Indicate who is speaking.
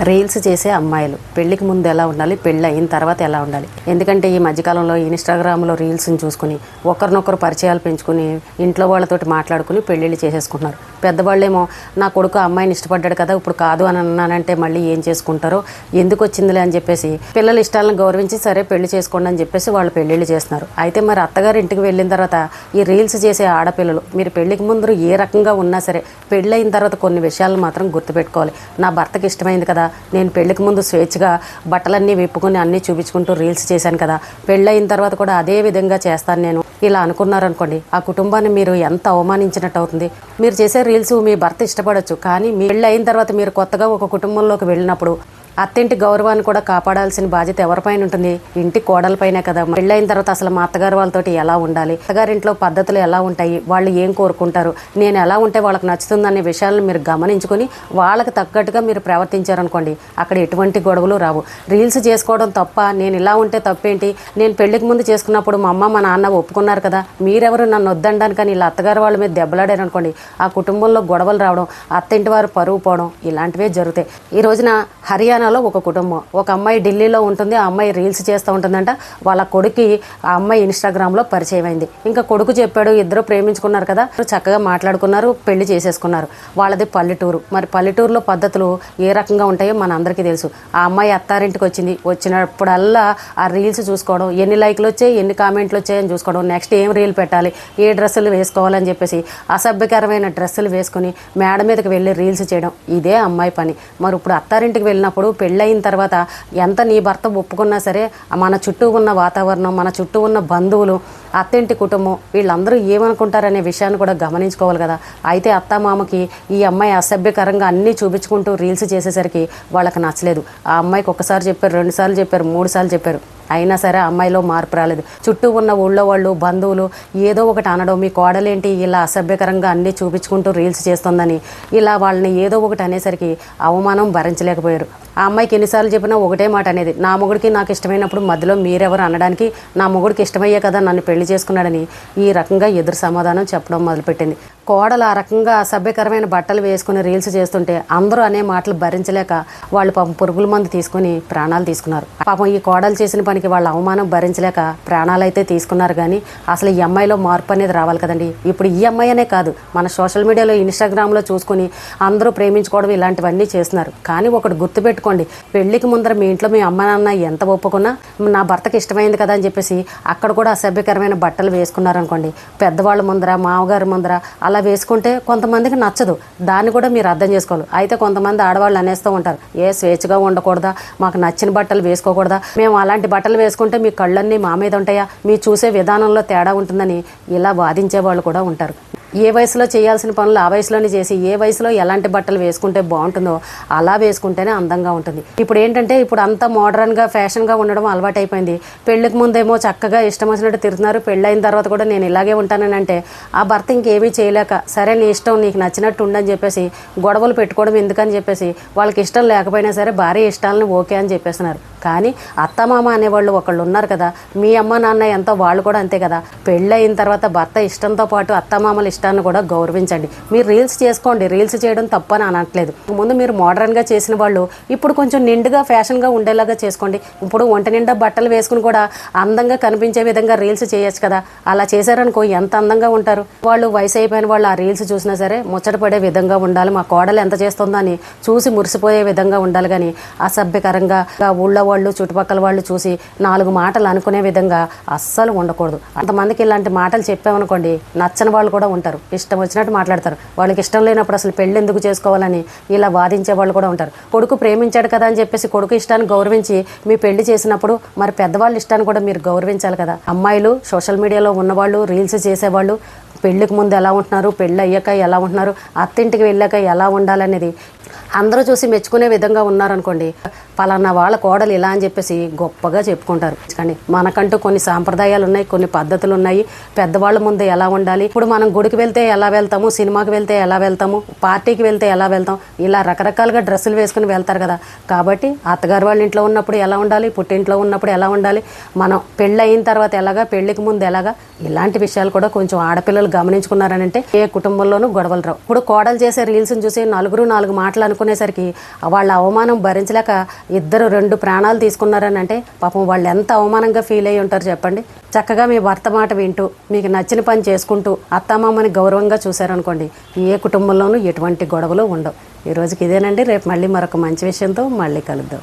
Speaker 1: Reels చేసే అమ్మాయిలు పెళ్లికి ముందు ఎలా ఉండాలి, పెళ్ళి అయిన తర్వాత ఎలా ఉండాలి? ఎందుకంటే ఈ మధ్యకాలంలో ఇన్స్టాగ్రామ్లో రీల్స్ని చూసుకుని ఒకరినొకరు పరిచయాలు పెంచుకుని ఇంట్లో వాళ్ళతోటి మాట్లాడుకుని పెళ్ళిళ్ళు చేసేసుకుంటున్నారు. పెద్దవాళ్ళేమో నా కొడుకు అమ్మాయిని ఇష్టపడ్డాడు కదా, ఇప్పుడు కాదు అని అన్నానంటే మళ్ళీ ఏం చేసుకుంటారో, ఎందుకు వచ్చిందిలే అని చెప్పేసి పిల్లల ఇష్టాలను గౌరవించి సరే పెళ్లి చేసుకోండి అని చెప్పేసి వాళ్ళు పెళ్ళిళ్ళు చేస్తున్నారు. అయితే మరి అత్తగారి ఇంటికి వెళ్ళిన తర్వాత ఈ రీల్స్ చేసే ఆడపిల్లలు మీరు పెళ్లికి ముందు ఏ రకంగా ఉన్నా సరే పెళ్ళి అయిన తర్వాత కొన్ని విషయాలను మాత్రం గుర్తుపెట్టుకోవాలి. నా భర్తకి ఇష్టమైంది కదా, నేను పెళ్లికి ముందు స్వేచ్ఛగా బట్టలన్నీ విప్పుకొని అన్నీ చూపించుకుంటూ రీల్స్ చేశాను కదా, పెళ్ళయిన తర్వాత కూడా అదే విధంగా చేస్తాను నేను ఇలా అనుకున్నారనుకోండి, ఆ కుటుంబాన్ని మీరు ఎంత అవమానించినట్టు అవుతుంది. మీరు చేసే రీల్స్ మీ భర్త ఇష్టపడవచ్చు, కానీ మీ పెళ్ళి అయిన తర్వాత మీరు కొత్తగా ఒక కుటుంబంలోకి వెళ్ళినప్పుడు అత్తింటి గౌరవాన్ని కూడా కాపాడాల్సిన బాధ్యత ఎవరిపైన ఉంటుంది? ఇంటి కోడలపైనే కదా. పెళ్ళైన తర్వాత అసలు మా అత్తగారు వాళ్ళతోటి ఎలా ఉండాలి, అత్తగారింట్లో పద్ధతులు ఎలా ఉంటాయి, వాళ్ళు ఏం కోరుకుంటారు, నేను ఎలా ఉంటే వాళ్ళకి నచ్చుతుందనే విషయాలను మీరు గమనించుకొని వాళ్ళకి తగ్గట్టుగా మీరు ప్రవర్తించారనుకోండి, అక్కడ ఎటువంటి గొడవలు రావు. రీల్స్ చేసుకోవడం తప్ప, నేను ఇలా ఉంటే తప్పేంటి, నేను పెళ్లికి ముందు చేసుకున్నప్పుడు మా అమ్మ మా నాన్న ఒప్పుకున్నారు కదా, మీరెవరు నన్ను వద్దనడానికని ఇలా అత్తగారు వాళ్ళ మీద దెబ్బలాడారు అనుకోండి, ఆ కుటుంబంలో గొడవలు రావడం, అత్తింటి వారు పరువు పోవడం ఇలాంటివే జరుగుతాయి. ఈ రోజున హర్యానాలో ఒక కుటుంబం, ఒక అమ్మాయి ఢిల్లీలో ఉంటుంది, ఆ అమ్మాయి రీల్స్ చేస్తూ ఉంటుందంట. వాళ్ళ కొడుకు ఆ అమ్మాయి ఇన్స్టాగ్రామ్లో పరిచయం అయింది. ఇంకా కొడుకు చెప్పాడు, ఇద్దరు ప్రేమించుకున్నారు కదా, చక్కగా మాట్లాడుకున్నారు, పెళ్లి చేసేసుకున్నారు. వాళ్ళది పల్లెటూరు. మరి పల్లెటూరులో పద్ధతులు ఏ రకంగా ఉంటాయో మన అందరికీ తెలుసు. ఆ అమ్మాయి అత్తారింటికి వచ్చినప్పుడల్లా ఆ రీల్స్ చూసుకోవడం, ఎన్ని లైక్లు వచ్చాయి, ఎన్ని కామెంట్లు వచ్చాయని చూసుకోవడం, నెక్స్ట్ ఏం రీల్ పెట్టాలి, ఏ డ్రెస్సులు వేసుకోవాలని చెప్పేసి అసభ్యకరమైన డ్రెస్సులు వేసుకుని మేడ మీదకి వెళ్ళి రీల్స్ చేయడం, ఇదే అమ్మాయి పని. మరి ఇప్పుడు అత్తారింటికి వెళ్ళినప్పుడు పెళ్ళయిన తర్వాత ఎంత నీ భర్త ఒప్పుకున్నా సరే మన చుట్టూ ఉన్న వాతావరణం, మన చుట్టూ ఉన్న బంధువులు, అత్తింటి కుటుంబం వీళ్ళందరూ ఏమనుకుంటారనే విషయాన్ని కూడా గమనించుకోవాలి కదా. అయితే అత్తమామకి ఈ అమ్మాయి అసభ్యకరంగా అన్నీ చూపించుకుంటూ రీల్స్ చేసేసరికి వాళ్ళకి నచ్చలేదు. ఆ అమ్మాయికి ఒకసారి చెప్పారు, 2 సార్లు చెప్పారు, 3 సార్లు చెప్పారు, అయినా సరే అమ్మాయిలో మార్పు రాలేదు. చుట్టూ ఉన్న ఊళ్ళో వాళ్ళు, బంధువులు ఏదో ఒకటి అనడం, మీ కోడలేంటి ఇలా అసభ్యకరంగా అన్నీ చూపించుకుంటూ రీల్స్ చేస్తుందని ఇలా వాళ్ళని ఏదో ఒకటి అనేసరికి అవమానం భరించలేకపోయారు. ఆ అమ్మాయికి ఎన్నిసార్లు చెప్పినా ఒకటే మాట అనేది, నా మొగుడికి నాకు ఇష్టమైనప్పుడు మధ్యలో మీరెవరు అనడానికి, నా మొగుడికి ఇష్టమయ్యే కదా నన్ను పెళ్లి చేసుకున్నాడని ఈ రకంగా ఎదురు సమాధానం చెప్పడం మొదలుపెట్టింది. కోడలు ఆ రకంగా అసభ్యకరమైన బట్టలు వేసుకుని రీల్స్ చేస్తుంటే అందరూ అనే మాటలు భరించలేక వాళ్ళు పాపం పురుగుల మందు తీసుకుని ప్రాణాలు తీసుకున్నారు. పాపం ఈ కోడలు చేసిన పనికి వాళ్ళ అవమానం భరించలేక ప్రాణాలు అయితే తీసుకున్నారు. కానీ అసలు ఈ అమ్మాయిలో మార్పు అనేది రావాలి కదండి. ఇప్పుడు ఈ అమ్మాయి అనే కాదు, మన సోషల్ మీడియాలో ఇన్స్టాగ్రామ్లో చూసుకుని అందరూ ప్రేమించుకోవడం ఇలాంటివన్నీ చేస్తున్నారు. కానీ ఒకటి గుర్తుపెట్టుకోండి, పెళ్లికి ముందర మీ ఇంట్లో మీ అమ్మ నాన్న ఎంత ఒప్పుకున్నా నా భర్తకి ఇష్టమైంది కదా అని చెప్పేసి అక్కడ కూడా అసభ్యకరమైన బట్టలు వేసుకున్నారనుకోండి, పెద్దవాళ్ళ ముందర, మామగారి ముందర అలా వేసుకుంటే కొంతమందికి నచ్చదు. దాన్ని కూడా మీరు అర్థం చేసుకోవాలి. అయితే కొంతమంది ఆడవాళ్ళు అనేస్తూ ఉంటారు, ఏ స్వేచ్ఛగా ఉండకూడదా, మాకు నచ్చిన బట్టలు వేసుకోకూడదా, మేము అలాంటి బట్టలు వేసుకుంటే మీ కళ్ళన్నీ మా మీద ఉంటాయా, మీ చూసే విధానంలో తేడా ఉంటుందని ఇలా వాదించే వాళ్ళు కూడా ఉంటారు. ఏ వయసులో చేయాల్సిన పనులు ఆ వయసులోనే చేసి ఏ వయసులో ఎలాంటి బట్టలు వేసుకుంటే బాగుంటుందో అలా వేసుకుంటేనే అందంగా ఉంటుంది. ఇప్పుడు ఏంటంటే ఇప్పుడు అంతా మోడర్న్గా ఫ్యాషన్గా ఉండడం అలవాటు అయిపోయింది. పెళ్ళికి ముందేమో చక్కగా ఇష్టం వచ్చినట్టు తిరుగుతున్నారు, పెళ్ళైన తర్వాత కూడా నేను ఇలాగే ఉంటానని అంటే ఆ భర్త ఇంకేమీ చేయలేక సరే నీ ఇష్టం, నీకు నచ్చినట్టు ఉండని చెప్పేసి గొడవలు పెట్టుకోవడం ఎందుకని చెప్పేసి వాళ్ళకి ఇష్టం లేకపోయినా సరే భార్య ఇష్టాలను ఓకే అని చెప్పేస్తున్నారు. కానీ అత్తమామ అనేవాళ్ళు ఒకళ్ళు ఉన్నారు కదా, మీ అమ్మ నాన్న ఎంతో వాళ్ళు కూడా అంతే కదా. పెళ్ళయిన తర్వాత భర్త ఇష్టంతో పాటు అత్తమామల ఇష్టాన్ని కూడా గౌరవించండి. మీరు రీల్స్ చేసుకోండి, రీల్స్ చేయడం తప్పని అనట్లేదు. ముందు మీరు మోడర్న్గా చేసిన వాళ్ళు ఇప్పుడు కొంచెం నిండుగా ఫ్యాషన్గా ఉండేలాగా చేసుకోండి. ఇప్పుడు ఒంటి నిండా బట్టలు వేసుకుని కూడా అందంగా కనిపించే విధంగా రీల్స్ చేయొచ్చు కదా. అలా చేశారనుకో ఎంత అందంగా ఉంటారు. వాళ్ళు వయసు అయిపోయిన వాళ్ళు ఆ రీల్స్ చూసినా సరే ముచ్చటపడే విధంగా ఉండాలి, మా కోడలు ఎంత చేస్తుందో అని చూసి మురిసిపోయే విధంగా ఉండాలి. కానీ అసభ్యకరంగా ఊళ్ళో వాళ్ళు, చుట్టుపక్కల వాళ్ళు చూసి 4 మాటలు అనుకునే విధంగా అస్సలు ఉండకూడదు. అంతమందికి ఇలాంటి మాటలు చెప్పామనుకోండి, నచ్చని వాళ్ళు కూడా ఉంటారు, ఇష్టం వచ్చినట్టు మాట్లాడతారు. వాళ్ళకి ఇష్టం లేనప్పుడు అసలు పెళ్ళి ఎందుకు చేసుకోవాలని ఇలా వాదించే వాళ్ళు కూడా ఉంటారు. కొడుకు ప్రేమించాడు కదా అని చెప్పేసి కొడుకు ఇష్టాన్ని గౌరవించి మీ పెళ్లి చేసినప్పుడు మరి పెద్దవాళ్ళ ఇష్టాన్ని కూడా మీరు గౌరవించాలి కదా. అమ్మాయిలు, సోషల్ మీడియాలో ఉన్నవాళ్ళు, రీల్స్ చేసేవాళ్ళు పెళ్ళికి ముందు ఎలా ఉంటున్నారు, పెళ్ళి అయ్యాక ఎలా ఉంటున్నారు, అత్తింటికి వెళ్ళాక ఎలా ఉండాలనేది అందరూ చూసి మెచ్చుకునే విధంగా ఉన్నారనుకోండి, పలానా వాళ్ళ కోడలు ఇలా అని చెప్పేసి గొప్పగా చెప్పుకుంటారు. కానీ మనకంటూ కొన్ని సాంప్రదాయాలు ఉన్నాయి, కొన్ని పద్ధతులు ఉన్నాయి. పెద్దవాళ్ళ ముందు ఎలా ఉండాలి, ఇప్పుడు మనం గుడికి వెళ్తే ఎలా వెళ్తాము, సినిమాకి వెళ్తే ఎలా వెళ్తాము, పార్టీకి వెళ్తే ఎలా వెళ్తాం, ఇలా రకరకాలుగా డ్రెస్సులు వేసుకుని వెళ్తారు కదా. కాబట్టి అత్తగారు వాళ్ళ ఇంట్లో ఉన్నప్పుడు ఎలా ఉండాలి, పుట్టింట్లో ఉన్నప్పుడు ఎలా ఉండాలి, మనం పెళ్ళి అయిన తర్వాత ఎలాగా, పెళ్లికి ముందు ఎలాగా, ఇలాంటి విషయాలు కూడా కొంచెం ఆడపిల్లలు గమనించుకున్నారనంటే ఏ కుటుంబంలోనూ గొడవలు రావు. ఇప్పుడు కోడలు చేసే రీల్స్ని చూసి నలుగురు 4 మాటలు అనుకునేసరికి వాళ్ళ అవమానం భరించలేక ఇద్దరు 2 ప్రాణాలు తీసుకున్నారని అంటే పాపం వాళ్ళు ఎంత అవమానంగా ఫీల్ అయ్యి ఉంటారు చెప్పండి. చక్కగా మీ భర్త మాట వింటూ మీకు నచ్చిన పని చేసుకుంటూ అత్తామామని గౌరవంగా చూశారనుకోండి, ఏ కుటుంబంలోనూ ఎటువంటి గొడవలు ఉండవు. ఈ రోజుకి ఇదేనండి. రేపు మళ్ళీ మరొక మంచి విషయంతో మళ్ళీ కలుద్దాం.